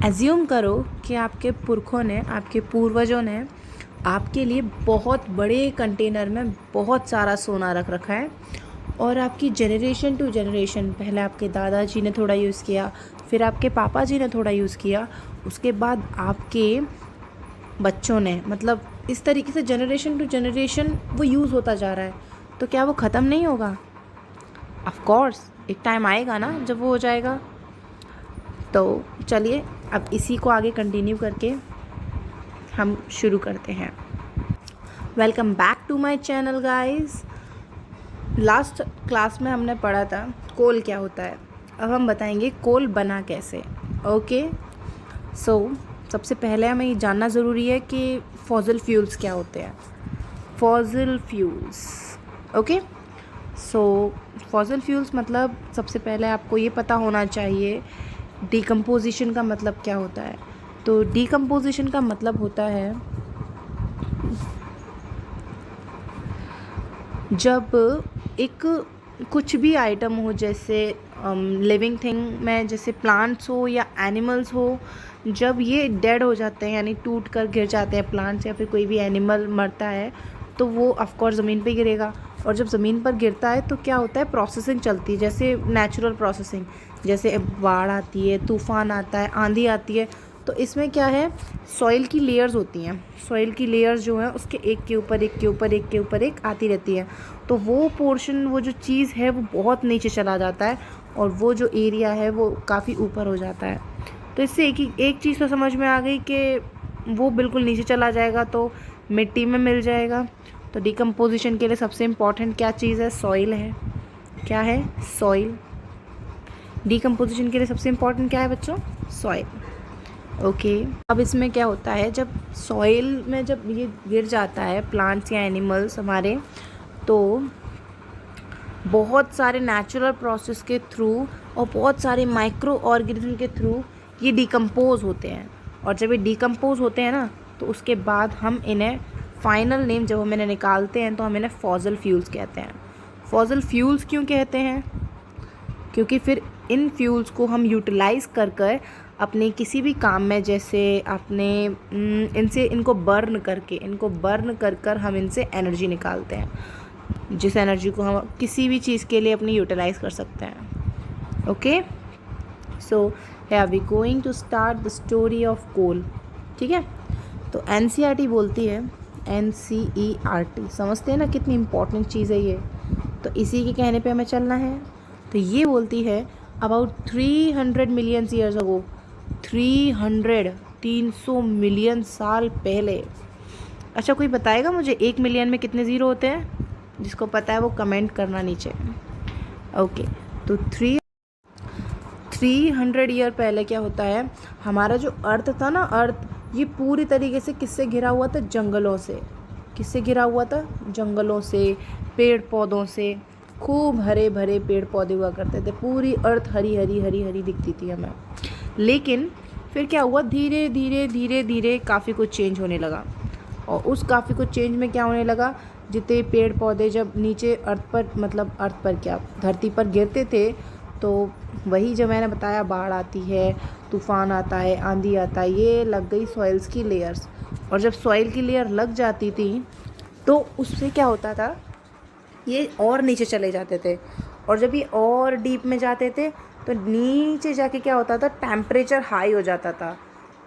Assume करो कि आपके पुरखों ने, आपके पूर्वजों ने आपके लिए बहुत बड़े कंटेनर में बहुत सारा सोना रख रखा है और आपकी जनरेशन टू जनरेशन, पहले आपके दादाजी ने थोड़ा यूज़ किया, फिर आपके पापा जी ने थोड़ा यूज़ किया, उसके बाद आपके बच्चों ने, मतलब इस तरीके से जनरेशन टू जनरेशन वो यूज़ होता जा रहा है। तो क्या वो ख़त्म नहीं होगा? ऑफ कोर्स एक टाइम आएगा ना जब वो हो जाएगा। तो चलिए अब इसी को आगे कंटिन्यू करके हम शुरू करते हैं। Welcome back to my channel guys. Last class में हमने पढ़ा था कोल क्या होता है। अब हम बताएंगे कोल बना कैसे। ओके, सो सबसे पहले हमें ये जानना ज़रूरी है कि फॉसिल फ्यूल्स क्या होते हैं। Fossil fuels, okay. So fossil fuels मतलब सबसे पहले आपको ये पता होना चाहिए डिकम्पोजिशन का मतलब क्या होता है। तो डिकम्पोजिशन का मतलब होता है जब एक कुछ भी आइटम हो, जैसे लिविंग थिंग में जैसे प्लांट्स हो या एनिमल्स हो, जब ये डेड हो जाते हैं यानी टूट कर गिर जाते हैं प्लांट्स या फिर कोई भी एनिमल मरता है तो वो ऑफकोर्स ज़मीन पे गिरेगा। और जब ज़मीन पर गिरता है तो क्या होता है, प्रोसेसिंग चलती है, जैसे नेचुरल प्रोसेसिंग, जैसे बाढ़ आती है, तूफ़ान आता है, आंधी आती है। तो इसमें क्या है, सॉइल की लेयर्स होती हैं। सॉइल की लेयर्स जो है उसके एक के ऊपर एक के ऊपर एक के ऊपर एक आती रहती है। तो वो पोर्शन, वो जो चीज़ है वो बहुत नीचे चला जाता है और वो जो एरिया है वो काफ़ी ऊपर हो जाता है। तो इससे एक चीज़ तो समझ में आ गई कि वो बिल्कुल नीचे चला जाएगा तो मिट्टी में मिल जाएगा। तो डिकम्पोजिशन के लिए सबसे इम्पॉर्टेंट क्या चीज़ है, सॉइल है। क्या है, सॉइल। डिकम्पोजिशन के लिए सबसे इम्पॉर्टेंट क्या है बच्चों, सॉइल। ओके, अब इसमें क्या होता है, जब सॉइल में जब ये गिर जाता है प्लांट्स या एनिमल्स हमारे, तो बहुत सारे नेचुरल प्रोसेस के थ्रू और बहुत सारे माइक्रो ऑर्गेनिज्म के थ्रू ये डिकम्पोज होते हैं। और जब ये डिकम्पोज होते हैं ना तो उसके बाद हम इन्हें फाइनल नेम जब हम इन्हें निकालते हैं तो हम इन्हें फॉसिल फ्यूल्स कहते हैं। फॉसिल फ्यूल्स क्यों कहते हैं? क्योंकि फिर इन फ्यूल्स को हम यूटिलाइज़ कर कर अपने किसी भी काम में, जैसे अपने इनको बर्न कर कर हम इनसे एनर्जी निकालते हैं, जिस एनर्जी को हम किसी भी चीज़ के लिए अपनी यूटिलाइज़ कर सकते हैं। ओके, सो है we going to start the story of coal. ठीक है, तो NCERT बोलती है, NCERT समझते हैं ना कितनी इम्पोर्टेंट चीज़ है ये। तो इसी के कहने पे हमें चलना है। तो ये बोलती है about 300 million years ago, 300 million साल पहले। अच्छा, कोई बताएगा मुझे 1 मिलियन में कितने ज़ीरो होते हैं? जिसको पता है वो कमेंट करना नीचे। ओके, तो 300 ईयर पहले क्या होता है, हमारा जो अर्थ था ना, अर्थ ये पूरी तरीके से किससे घिरा हुआ था, जंगलों से। किससे घिरा हुआ था, जंगलों से, पेड़ पौधों से। खूब हरे भरे पेड़ पौधे हुआ करते थे, पूरी अर्थ हरी हरी हरी हरी दिखती थी हमें। लेकिन फिर क्या हुआ, धीरे धीरे धीरे धीरे काफ़ी कुछ चेंज होने लगा। और उस काफ़ी कुछ चेंज में क्या होने लगा, जितने पेड़ पौधे जब नीचे अर्थ पर, मतलब अर्थ पर क्या, धरती पर गिरते थे, तो वही जो मैंने बताया, बाढ़ आती है, तूफ़ान आता है, आंधी आता है, ये लग गई सॉइल्स की लेयर्स। और जब सॉइल की लेयर लग जाती थी तो उससे क्या होता था, ये और नीचे चले जाते थे। और जब ये और डीप में जाते थे तो नीचे जाके क्या होता था, टेम्परेचर हाई हो जाता था।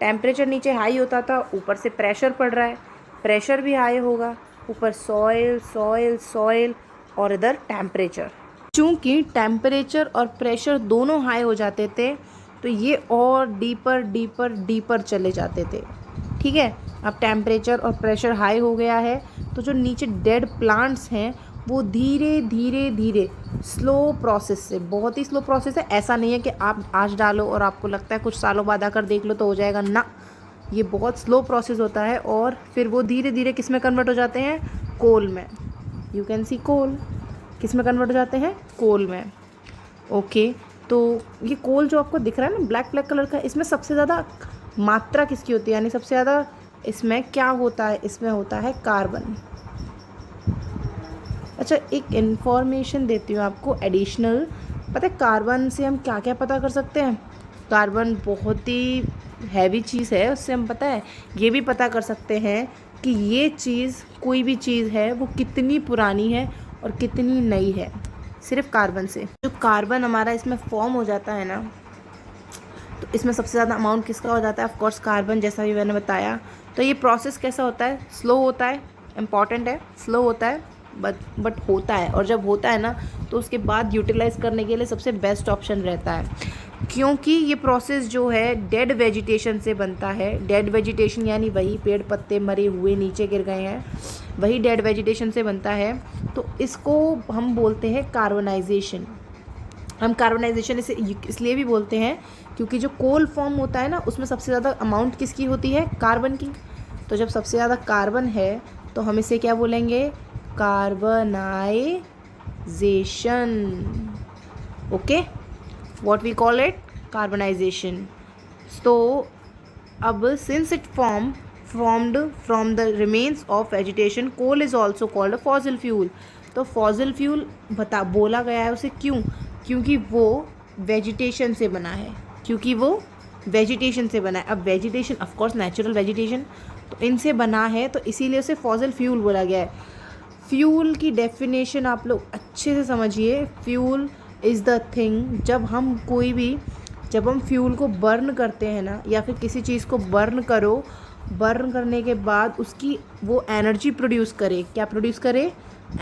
टेम्परेचर नीचे हाई होता था, ऊपर से प्रेशर पड़ रहा है, प्रेशर भी हाई होगा, ऊपर सॉइल सॉइल सॉइल और इधर टेम्परेचर। चूँकि टेम्परेचर और प्रेशर दोनों हाई हो जाते थे तो ये और डीपर डीपर डीपर चले जाते थे। ठीक है, अब टेम्परेचर और प्रेशर हाई हो गया है तो जो नीचे डेड प्लांट्स हैं वो धीरे धीरे धीरे स्लो प्रोसेस से, बहुत ही स्लो प्रोसेस है, ऐसा नहीं है कि आप आज डालो और आपको लगता है कुछ सालों बाद आकर देख लो तो हो जाएगा ना, ये बहुत स्लो प्रोसेस होता है। और फिर वो धीरे धीरे किस में कन्वर्ट हो जाते हैं, कोल में। यू कैन सी कोल, किस में कन्वर्ट हो जाते हैं, कोल में। ओके, तो ये कोल जो आपको दिख रहा है ना ब्लैक ब्लैक कलर का, इसमें सबसे ज़्यादा मात्रा किसकी होती है, यानी सबसे ज़्यादा इसमें क्या होता है, इसमें होता है कार्बन। अच्छा, एक इन्फॉर्मेशन देती हूँ आपको एडिशनल। पता है कार्बन से हम क्या क्या पता कर सकते हैं? कार्बन बहुत ही हैवी चीज़ है, उससे हम पता है ये भी पता कर सकते हैं कि ये चीज़, कोई भी चीज़ है वो कितनी पुरानी है और कितनी नई है, सिर्फ कार्बन से। जो कार्बन हमारा इसमें फॉर्म हो जाता है ना, तो इसमें सबसे ज़्यादा अमाउंट किसका हो जाता है? ऑफ कोर्स कार्बन, जैसा भी मैंने बताया। तो ये प्रोसेस कैसा होता है? स्लो होता है, इम्पॉर्टेंट है, स्लो होता है, बट होता है। और जब होता है ना, तो उसके बाद यूटिलाइज़ करने के लिए सबसे बेस्ट ऑप्शन रहता है, क्योंकि ये प्रोसेस जो है डेड वेजिटेशन से बनता है। डेड वेजिटेशन यानी वही पेड़ पत्ते मरे हुए नीचे गिर गए हैं, वही डेड वेजिटेशन से बनता है। तो इसको हम बोलते हैं कार्बनाइजेशन। हम कार्बनाइजेशन इसे इसलिए भी बोलते हैं क्योंकि जो कोल फॉर्म होता है ना, उसमें सबसे ज़्यादा अमाउंट किसकी होती है? कार्बन की। तो जब सबसे ज़्यादा कार्बन है तो हम इसे क्या बोलेंगे? Carbonization. Okay, what we call it? Carbonization. तो अब since it formed from the remains of vegetation, coal is also called a fossil fuel। तो fossil fuel बोला गया है उसे, क्यों? क्योंकि वो वेजिटेशन से बना है, क्योंकि वो वेजिटेशन से बना है। अब vegetation of course natural vegetation, तो इनसे बना है, तो इसीलिए उसे फॉसिल फ्यूल बोला गया है। फ्यूल की डेफिनेशन आप लोग अच्छे से समझिए। फ्यूल इज़ द थिंग, जब हम फ्यूल को बर्न करते हैं ना, या फिर किसी चीज़ को बर्न करने के बाद उसकी वो एनर्जी प्रोड्यूस करे। क्या प्रोड्यूस करे?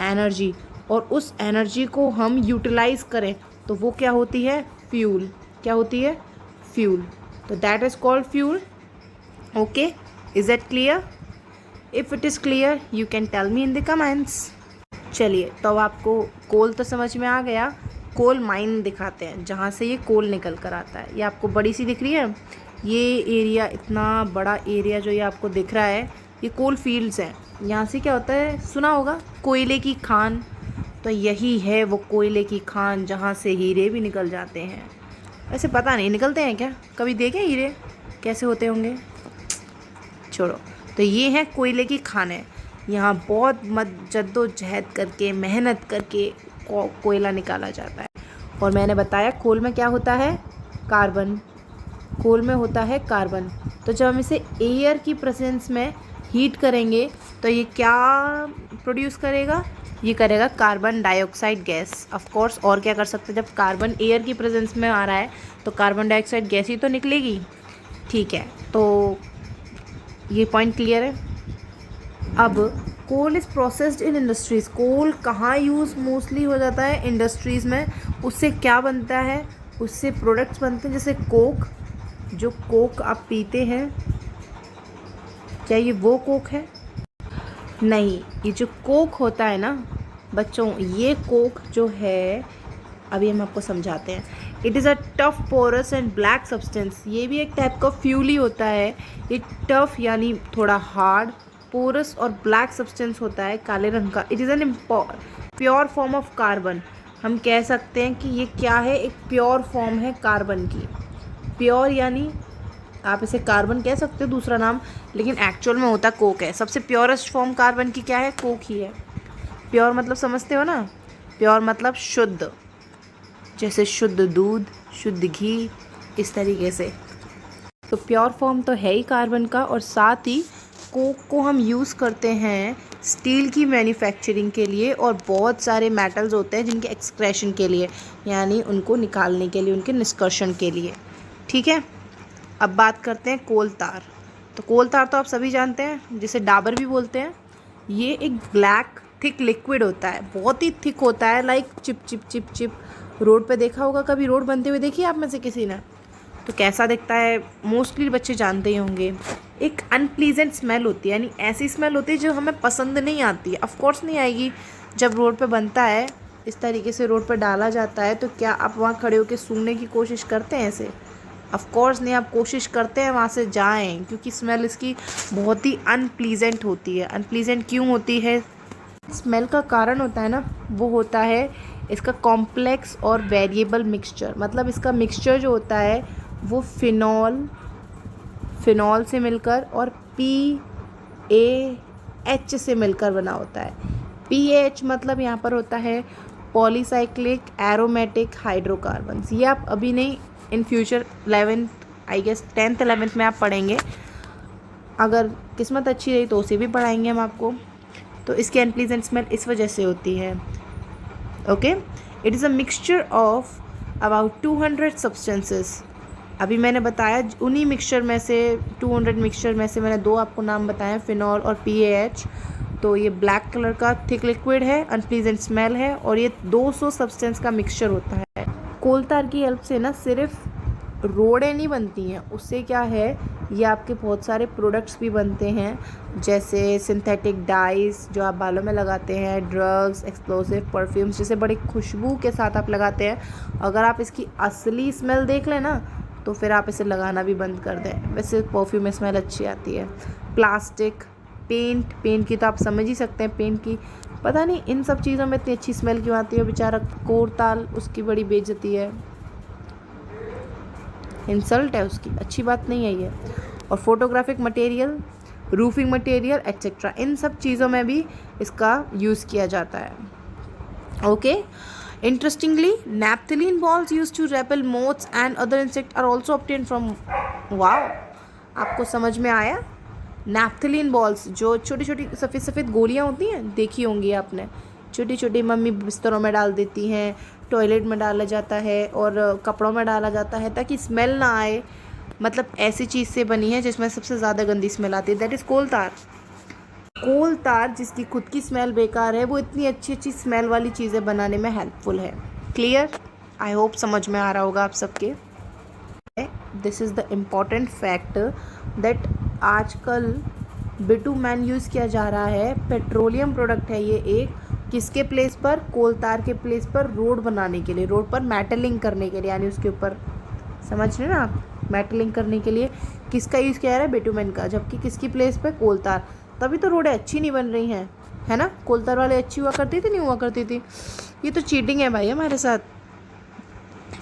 एनर्जी। और उस एनर्जी को हम यूटिलाइज़ करें, तो वो क्या होती है? फ्यूल। क्या होती है? फ्यूल। तो that is called fuel. Okay, is that clear? If it is clear you can tell me in the comments. चलिए, तो अब आपको कोल तो समझ में आ गया। कोल माइन दिखाते हैं जहाँ से ये कोल निकल कर आता है। ये आपको बड़ी सी दिख रही है, ये एरिया, इतना बड़ा एरिया जो ये आपको दिख रहा है, ये कोल फील्ड्स हैं। यहाँ से क्या होता है? सुना होगा कोयले की खान। तो यही है वो कोयले की खान जहाँ से हीरे भी निकल जाते हैं। वैसे पता नहीं निकलते हैं क्या, कभी देखे हीरे कैसे होते होंगे, छोड़ो। तो ये है कोयले की खानें। यहाँ बहुत जद्दोजहद करके, मेहनत करके कोयला निकाला जाता है। और मैंने बताया कोल में क्या होता है? कार्बन। कोल में होता है कार्बन। तो जब हम इसे एयर की प्रेजेंस में हीट करेंगे तो ये क्या प्रोड्यूस करेगा? ये करेगा carbon dioxide gas. Of course, और क्या कर सकते हैं? जब कार्बन एयर की प्रेजेंस में आ रहा है तो कार्बन डाइऑक्साइड गैस ही तो निकलेगी। ठीक है, तो ये पॉइंट क्लियर है। अब coal is processed in industries. Coal कहाँ यूज़ मोस्टली हो जाता है? इंडस्ट्रीज़ में। उससे क्या बनता है? उससे प्रोडक्ट्स बनते हैं, जैसे कोक। जो कोक आप पीते हैं, क्या ये वो कोक है? नहीं, ये जो कोक होता है ना बच्चों, ये कोक जो है, अभी हम आपको समझाते हैं। It is a tough porous and black substance. ये भी एक टाइप का फ्यूल ही होता है। ये टफ यानी थोड़ा हार्ड, पोरस और ब्लैक सब्सटेंस होता है, काले रंग का। It is an pure form of carbon. हम कह सकते हैं कि ये क्या है? एक प्योर फॉर्म है कार्बन की। प्योर यानी आप इसे कार्बन कह सकते हो दूसरा नाम, लेकिन एक्चुअल में होता कोक है। सबसे प्योरेस्ट फॉर्म कार्बन की क्या है? कोक ही है। प्योर मतलब समझते हो ना? प्योर मतलब शुद्ध, जैसे शुद्ध दूध, शुद्ध घी, इस तरीके से। तो प्योर फॉर्म तो है ही कार्बन का। और साथ ही कोक को हम यूज़ करते हैं स्टील की मैन्युफैक्चरिंग के लिए, और बहुत सारे मेटल्स होते हैं जिनके एक्सक्रेशन के लिए, यानी उनको निकालने के लिए, उनके निष्कर्षण के लिए। ठीक है, अब बात करते हैं कोल तार। तो कोल तार तो आप सभी जानते हैं, जिसे डाबर भी बोलते हैं। ये एक ब्लैक थिक लिक्विड होता है, बहुत ही थिक होता है, like chip chip chip chip. Road पे देखा होगा, कभी रोड बनते हुए देखी आप में से किसी ने? तो कैसा दिखता है? मोस्टली बच्चे जानते ही होंगे। एक अनप्लीजेंट स्मेल होती है, यानी ऐसी स्मेल होती है जो हमें पसंद नहीं आती है। ऑफ कोर्स नहीं आएगी। जब रोड पे बनता है, इस तरीके से रोड पर डाला जाता है, तो क्या आप वहाँ खड़े होकर सूंघने की कोशिश करते हैं ऐसे? ऑफ कोर्स नहीं। आप कोशिश करते हैं वहाँ से जाएं, क्योंकि स्मेल इसकी बहुत ही अनप्लीजेंट होती है। अनप्लीजेंट क्यों होती है? स्मेल का कारण होता है ना, वो होता है इसका कॉम्प्लेक्स और वेरिएबल मिक्सचर। मतलब इसका मिक्सचर जो होता है वो फिनॉल से मिलकर और PAH से मिलकर बना होता है। PAH मतलब यहाँ पर होता है पॉलीसाइक्लिक एरोमेटिक हाइड्रोकार्बन्स। ये आप अभी नहीं, in future 11th I guess 10th 11th में आप पढ़ेंगे, अगर किस्मत अच्छी रही तो उसे भी पढ़ाएंगे हम आपको। तो इसकी अनप्लीजेंट स्मेल इस वजह से होती है। Okay, it is a mixture of about 200 substances. अभी मैंने बताया उन्हीं मिक्सचर में से 200 मिक्सचर में से मैंने 2 आपको नाम बताए, फिनॉल और PAH। तो ये ब्लैक कलर का थिक लिक्विड है, अनप्लीजेंट स्मेल है, और ये 200 सब्सटेंस का मिक्सचर होता है। कोल तार की हेल्प से ना सिर्फ रोडें नहीं बनती हैं, उससे क्या है, ये आपके बहुत सारे प्रोडक्ट्स भी बनते हैं, जैसे सिंथेटिक डाइज जो आप बालों में लगाते हैं, ड्रग्स, एक्सप्लोसिव, परफ्यूम्स, जैसे बड़ी खुशबू के साथ आप लगाते हैं। अगर आप इसकी असली स्मेल देख लें ना तो फिर आप इसे लगाना भी बंद कर दें। वैसे परफ्यूम में स्मेल अच्छी आती है। प्लास्टिक, पेंट की तो आप समझ ही सकते हैं, पेंट की पता नहीं इन सब चीज़ों में इतनी अच्छी स्मेल क्यों आती है। बेचारा कोरताल, उसकी बड़ी बेइज्जती है, इंसल्ट है उसकी, अच्छी बात नहीं है ये। और photographic material, roofing material etcetera, इन सब चीज़ों में भी इसका यूज़ किया जाता है। Okay, interestingly, naphthalene balls used to repel moths and other insects are also obtained from, wow, आपको समझ में आया? नैप्थलीन बॉल्स, जो छोटी छोटी सफ़ेद सफ़ेद गोलियाँ होती हैं, देखी होंगी आपने, छोटी छोटी मम्मी बिस्तरों में डाल देती हैं, टॉयलेट में डाला जाता है और कपड़ों में डाला जाता है ताकि स्मेल ना आए। मतलब ऐसी चीज़ से बनी है जिसमें सबसे ज़्यादा गंदी स्मेल आती है, दैट इज़ कोल तार। कोल तार जिसकी खुद की स्मेल बेकार है, वो इतनी अच्छी अच्छी स्मेल वाली चीज़ें बनाने में हेल्पफुल है। क्लियर? आई होप समझ में आ रहा होगा आप सबके। This is the important fact that आजकल बिटुमेन यूज़ किया जा रहा है, पेट्रोलियम प्रोडक्ट है ये एक, किसके प्लेस पर? कोल तार के प्लेस पर, रोड बनाने के लिए, रोड पर मेटलिंग करने के लिए, यानी उसके ऊपर, समझ रहे ना आप, मेटलिंग करने के लिए किसका यूज़ किया जा रहा है? बिटुमेन का। जबकि किसकी प्लेस पर? कोल तार। तभी तो रोडें अच्छी नहीं बन रही हैं, है ना? कोल तार वाले अच्छी हुआ करती थी, नहीं हुआ करती थी? ये तो चीटिंग है भाई हमारे साथ।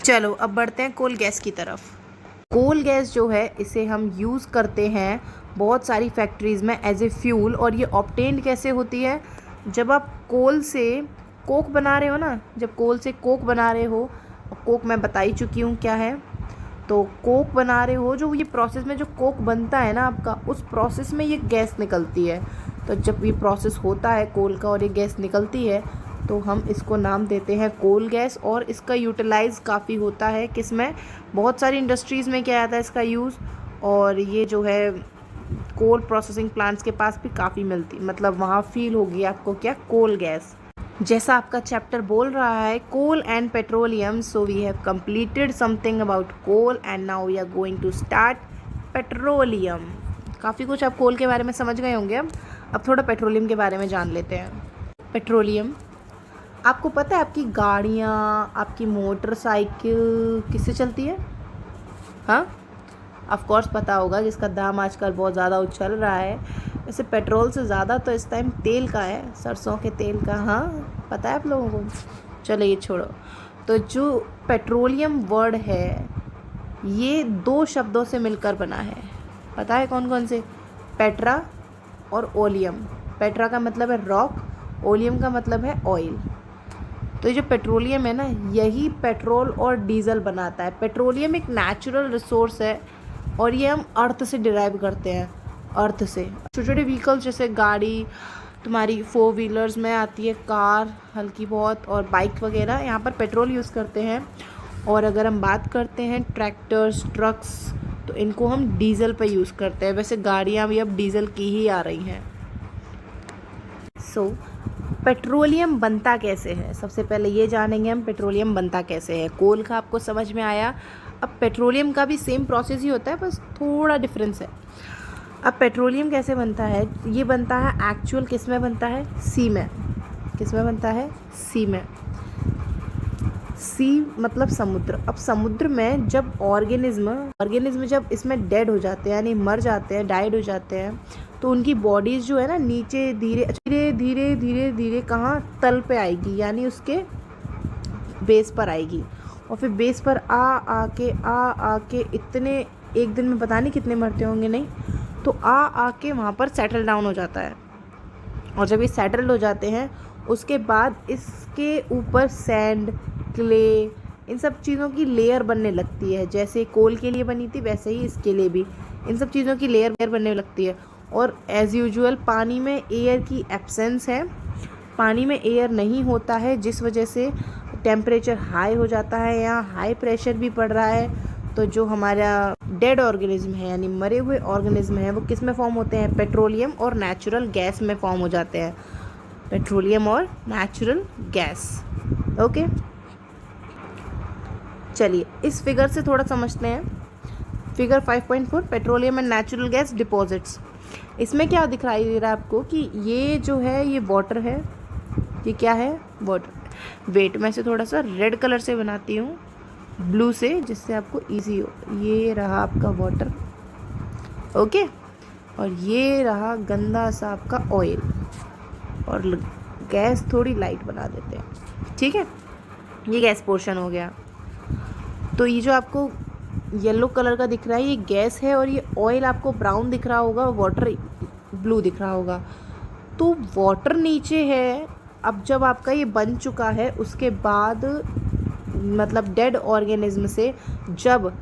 चलो अब बढ़ते हैं कोल गैस की तरफ। कोल गैस जो है इसे हम यूज़ करते हैं बहुत सारी फैक्ट्रीज़ में एज ए फ्यूल। और ये ऑब्टेन्ड कैसे होती है? जब आप कोल से कोक बना रहे हो ना, जब कोल से कोक बना रहे हो, कोक मैं बता ही चुकी हूँ क्या है, तो कोक बना रहे हो, जो ये प्रोसेस में जो कोक बनता है ना आपका, उस प्रोसेस में ये गैस निकलती है। तो जब ये प्रोसेस होता है कोल का और ये गैस निकलती है तो हम इसको नाम देते हैं कोल गैस। और इसका यूटिलाइज़ काफ़ी होता है, किसमें? बहुत सारी इंडस्ट्रीज़ में क्या आता है इसका यूज़। और ये जो है कोल प्रोसेसिंग प्लांट्स के पास भी काफ़ी मिलती, मतलब वहाँ फील होगी आपको क्या? Coal gas. जैसा आपका चैप्टर बोल रहा है coal and petroleum, so we have completed something about coal and now we are going to start petroleum. काफ़ी कुछ आप कोल के बारे में समझ गए होंगे। अब थोड़ा पेट्रोलियम के बारे में जान लेते हैं। पेट्रोलियम, आपको पता है आपकी गाड़ियाँ, आपकी मोटरसाइकिल किससे चलती है? हाँ, ऑफ कोर्स पता होगा, जिसका दाम आजकल बहुत ज़्यादा उछल रहा है। वैसे पेट्रोल से ज़्यादा तो इस टाइम तेल का है, सरसों के तेल का। हाँ, पता है आप लोगों को? चलो ये छोड़ो। तो जो पेट्रोलियम वर्ड है ये 2 शब्दों से मिलकर बना है, पता है कौन कौन से? पेट्रा और ओलियम। पेट्रा का मतलब है रॉक, ओलियम का मतलब है ऑयल। तो ये जो पेट्रोलियम है ना, यही पेट्रोल और डीजल बनाता है। पेट्रोलियम एक नेचुरल रिसोर्स है और ये हम अर्थ से डिराइव करते हैं, अर्थ से। छोटे छोटे व्हीकल्स जैसे गाड़ी तुम्हारी 4 व्हीलर्स में आती है, कार हल्की बहुत, और बाइक वगैरह, यहाँ पर पेट्रोल यूज़ करते हैं। और अगर हम बात करते हैं ट्रैक्टर्स, ट्रक्स, तो इनको हम डीजल पे यूज़ करते हैं। वैसे गाड़ियाँ भी अब डीजल की ही आ रही हैं। सो पेट्रोलियम बनता कैसे है? सबसे पहले ये जानेंगे हम पेट्रोलियम बनता कैसे है। कोल का आपको समझ में आया। अब पेट्रोलियम का भी सेम प्रोसेस ही होता है, बस थोड़ा डिफरेंस है। अब पेट्रोलियम कैसे बनता है? ये बनता है एक्चुअल किस में बनता है? सी में। किस में बनता है? सी में। सी मतलब समुद्र। अब समुद्र में जब ऑर्गेनिज्म जब इसमें डेड हो जाते हैं, यानी मर जाते हैं, डाइड हो जाते हैं, तो उनकी बॉडीज़ जो है ना नीचे धीरे धीरे धीरे धीरे कहाँ? तल पे आएगी, यानी उसके बेस पर आएगी। और फिर बेस पर आ के इतने एक दिन में पता नहीं कितने मरते होंगे, नहीं तो आ के वहाँ पर सेटल डाउन हो जाता है। और जब ये सेटल हो जाते हैं उसके बाद इसके ऊपर सैंड, क्ले, इन सब चीज़ों की लेयर बनने लगती है। जैसे कोल के लिए बनी थी वैसे ही इसके लिए भी इन सब चीज़ों की लेयर बनने लगती है। और एज़ यूजुअल पानी में एयर की एब्सेंस है, पानी में एयर नहीं होता है, जिस वजह से टेम्परेचर हाई हो जाता है या हाई प्रेशर भी पड़ रहा है। तो जो हमारा डेड ऑर्गेनिज्म है यानी मरे हुए ऑर्गेनिज्म हैं वो किस में फॉर्म होते हैं, पेट्रोलियम और नेचुरल गैस में फॉर्म हो जाते हैं, पेट्रोलियम और नेचुरल गैस। ओके, चलिए इस फिगर से थोड़ा समझते हैं। Figure 5.4 petroleum and natural gas deposits. इसमें क्या दिखाई दे रहा है आपको कि ये जो है ये वाटर है, ये क्या है, वाटर। वेट मैं इसे थोड़ा सा रेड कलर से बनाती हूँ, ब्लू से, जिससे आपको इजी हो। ये रहा आपका वाटर, ओके, और ये रहा गंदा सा आपका ऑयल, और गैस थोड़ी लाइट बना देते हैं, ठीक है। ये गैस पोर्शन हो गया। तो ये जो आपको येलो कलर का दिख रहा है ये गैस है, और ये ऑयल आपको ब्राउन दिख रहा होगा, वाटर ब्लू दिख रहा होगा। तो वाटर नीचे है। अब जब आपका ये बन चुका है उसके बाद मतलब डेड ऑर्गेनिज्म से जब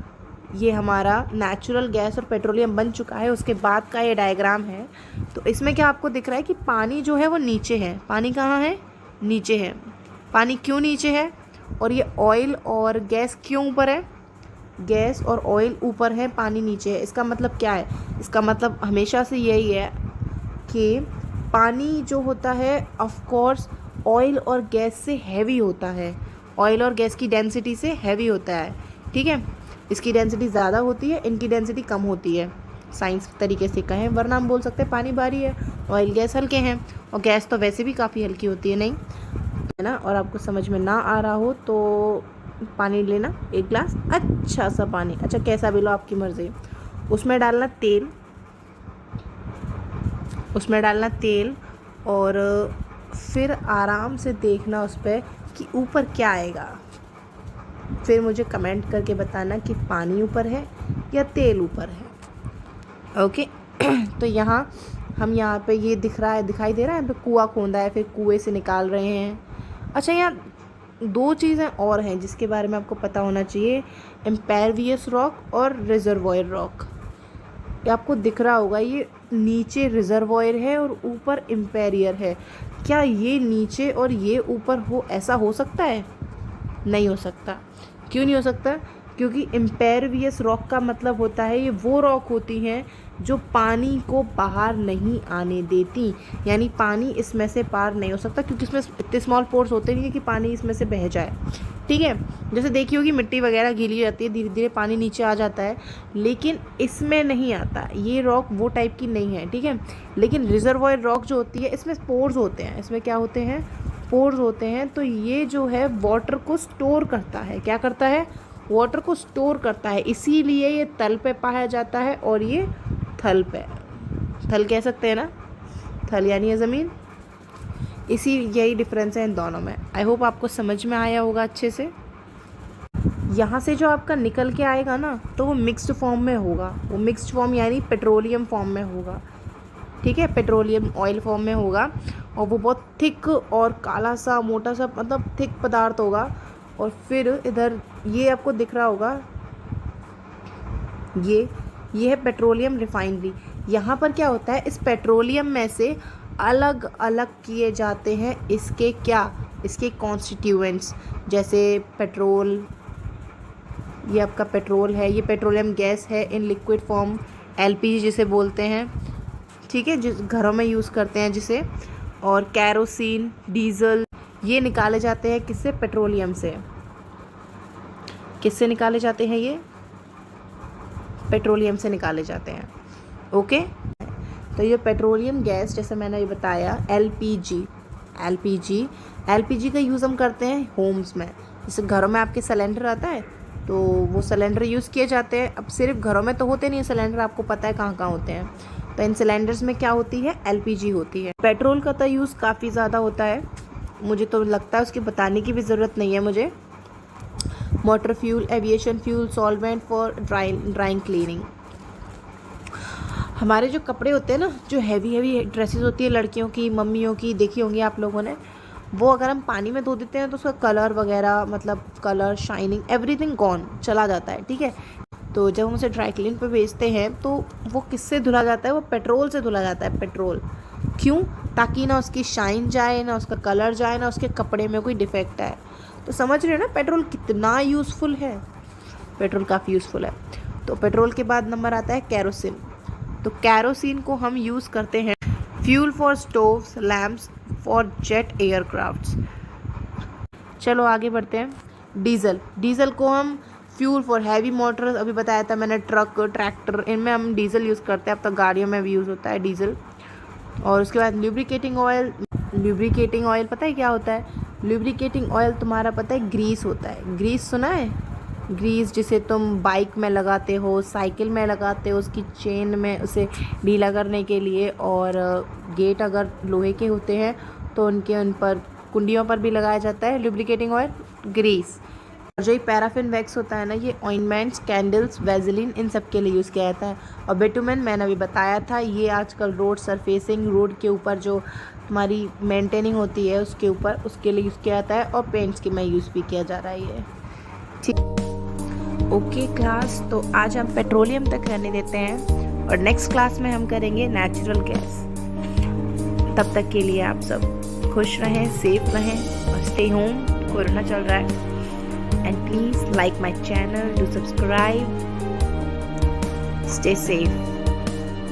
ये हमारा नेचुरल गैस और पेट्रोलियम बन चुका है उसके बाद का ये डायग्राम है। तो इसमें क्या आपको दिख रहा है कि पानी जो है वो नीचे है। पानी कहाँ है, नीचे है। पानी क्यों नीचे है, और ये ऑयल और गैस क्यों ऊपर है, गैस और ऑयल ऊपर है, पानी नीचे है। इसका मतलब क्या है, इसका मतलब हमेशा से यही है कि पानी जो होता है ऑफ कोर्स ऑयल और गैस से हैवी होता है, ऑयल और गैस की डेंसिटी से हैवी होता है, ठीक है। इसकी डेंसिटी ज़्यादा होती है, इनकी डेंसिटी कम होती है, साइंस तरीके से कहें, वरना हम बोल सकते हैं पानी भारी है, ऑयल गैस हल्के हैं, और गैस तो वैसे भी काफ़ी हल्की होती है, नहीं है ना। और आपको समझ में ना आ रहा हो तो पानी लेना, एक गिलास अच्छा सा पानी, अच्छा कैसा भी लो आपकी मर्ज़ी, उसमें डालना तेल, उसमें डालना तेल, और फिर आराम से देखना उस पर कि ऊपर क्या आएगा। फिर मुझे कमेंट करके बताना कि पानी ऊपर है या तेल ऊपर है, ओके। तो यहाँ पे ये दिख रहा है, दिखाई दे रहा है, यहाँ पे कुआं खोदा है, फिर कुएं से निकाल रहे हैं। अच्छा, यहाँ दो चीज़ें और हैं जिसके बारे में आपको पता होना चाहिए, इम्पेरवियस रॉक और रिजर्वॉयर रॉक। ये आपको दिख रहा होगा, ये नीचे रिजर्वॉयर है और ऊपर इम्पेरियर है। क्या ये नीचे और ये ऊपर हो, ऐसा हो सकता है? नहीं हो सकता। क्यों नहीं हो सकता? क्योंकि इम्पेरवियस रॉक का मतलब होता है ये वो रॉक होती हैं जो पानी को बाहर नहीं आने देती, यानी पानी इसमें से पार नहीं हो सकता, क्योंकि इसमें इतने स्मॉल पोर्स होते नहीं है कि पानी इसमें से बह जाए, ठीक है। जैसे देखी होगी मिट्टी वगैरह गीली हो जाती है, धीरे धीरे पानी नीचे आ जाता है, लेकिन इसमें नहीं आता। ये रॉक वो टाइप की नहीं है, ठीक है। लेकिन रिजर्वॉयर रॉक जो होती है इसमें पोर्स होते हैं, इसमें क्या होते हैं, पोर्स होते हैं। तो ये जो है वाटर को स्टोर करता है, क्या करता है, वाटर को स्टोर करता है, इसीलिए ये तल पे पाया जाता है और ये थल पे, थल कह सकते हैं ना, थल यानी ये ज़मीन। यही डिफरेंस है इन दोनों में। आई होप आपको समझ में आया होगा अच्छे से। यहाँ से जो आपका निकल के आएगा ना तो वो मिक्स्ड फॉर्म में होगा, वो मिक्स्ड फॉर्म यानी पेट्रोलियम फॉर्म में होगा, ठीक है, पेट्रोलियम ऑयल फॉर्म में होगा, और वो बहुत थिक और काला सा मोटा सा मतलब थिक पदार्थ होगा। और फिर इधर ये आपको दिख रहा होगा, ये है पेट्रोलियम रिफाइनरी। यहाँ पर क्या होता है, इस पेट्रोलियम में से अलग अलग किए जाते हैं इसके क्या, इसके कॉन्स्टिट्यूएंट्स। जैसे पेट्रोल, ये आपका पेट्रोल है, ये पेट्रोलियम गैस है इन लिक्विड फॉर्म, एलपीजी जिसे बोलते हैं, ठीक है, जिस घरों में यूज़ करते हैं जिसे। और कैरोसिन, डीजल, ये निकाले जाते हैं किससे, पेट्रोलियम से। किससे निकाले जाते हैं ये, पेट्रोलियम से निकाले जाते हैं, ओके। तो ये पेट्रोलियम गैस जैसे मैंने ये बताया, एलपीजी का यूज़ हम करते हैं होम्स में। जैसे घरों में आपके सिलेंडर आता है तो वो सिलेंडर यूज़ किए जाते हैं। अब सिर्फ घरों में तो होते नहीं सिलेंडर, आपको पता है कहाँ कहाँ होते हैं। तो इन सिलेंडर्स में क्या होती है, एलपीजी होती है। पेट्रोल का तो यूज़ काफ़ी ज़्यादा होता है, मुझे तो लगता है उसकी बताने की भी ज़रूरत नहीं है मुझे। Motor fuel, aviation fuel, solvent for drawing cleaning. हमारे जो कपड़े होते हैं ना, जो हैवी ड्रेसेस होती है लड़कियों की, मम्मियों की, देखी होंगी आप लोगों ने, वो अगर हम पानी में धो देते हैं तो उसका कलर वगैरह, मतलब कलर, शाइनिंग, एवरीथिंग गॉन, चला जाता है, ठीक है। तो जब हम उसे ड्राई क्लीन पे भेजते हैं तो वो किससे धुला जाता है, वो पेट्रोल से धुला जाता है, पेट्रोल। क्यों? ताकि ना उसकी शाइन जाए, ना उसका कलर जाए, ना उसके कपड़े में कोई डिफेक्ट आए। तो समझ रहे हो ना पेट्रोल कितना यूज़फुल है। पेट्रोल काफ़ी यूज़फुल है। तो पेट्रोल के बाद नंबर आता है कैरोसिन। तो कैरोसिन को हम यूज़ करते हैं fuel for stoves, lamps, for jet aircrafts. चलो आगे बढ़ते हैं। डीजल। डीजल को हम फ्यूल फॉर हैवी मोटर्स, अभी बताया था मैंने, ट्रक, ट्रैक्टर, इनमें हम डीजल यूज़ करते हैं। अब तक गाड़ियों में भी यूज़ होता है डीजल। और उसके बाद लुब्रिकेटिंग ऑयल। लुब्रिकेटिंग ऑयल पता है क्या होता है? लुब्रिकेटिंग ऑयल तुम्हारा पता है ग्रीस होता है। ग्रीस सुना है? ग्रीस जिसे तुम बाइक में लगाते हो, साइकिल में लगाते हो, उसकी चेन में उसे ढीला करने के लिए, और गेट अगर लोहे के होते हैं तो उन पर कुंडियों पर भी लगाया जाता है लुब्रिकेटिंग ऑयल, ग्रीस। और जो ये पैराफिन वैक्स होता है ना, ये ऑइंटमेंट्स, कैंडल्स, वैजलिन, इन सब के लिए यूज़ किया जाता है। और बिटुमेन मैंने अभी बताया था, ये आजकल रोड सरफेसिंग, रोड के ऊपर जो तुम्हारी मेंटेनिंग होती है उसके ऊपर, उसके लिए यूज़ किया जाता है। और पेंट्स के में यूज़ भी किया जा रहा है ये, ठीक। ओके क्लास, तो आज हम पेट्रोलियम तक रहने देते हैं और नेक्स्ट क्लास में हम करेंगे नेचुरल गैस। तब तक के लिए आप सब खुश रहें, सेफ रहें और स्टे होम। कोरोना चल रहा है। And please like my channel, do subscribe, stay safe,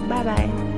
bye bye.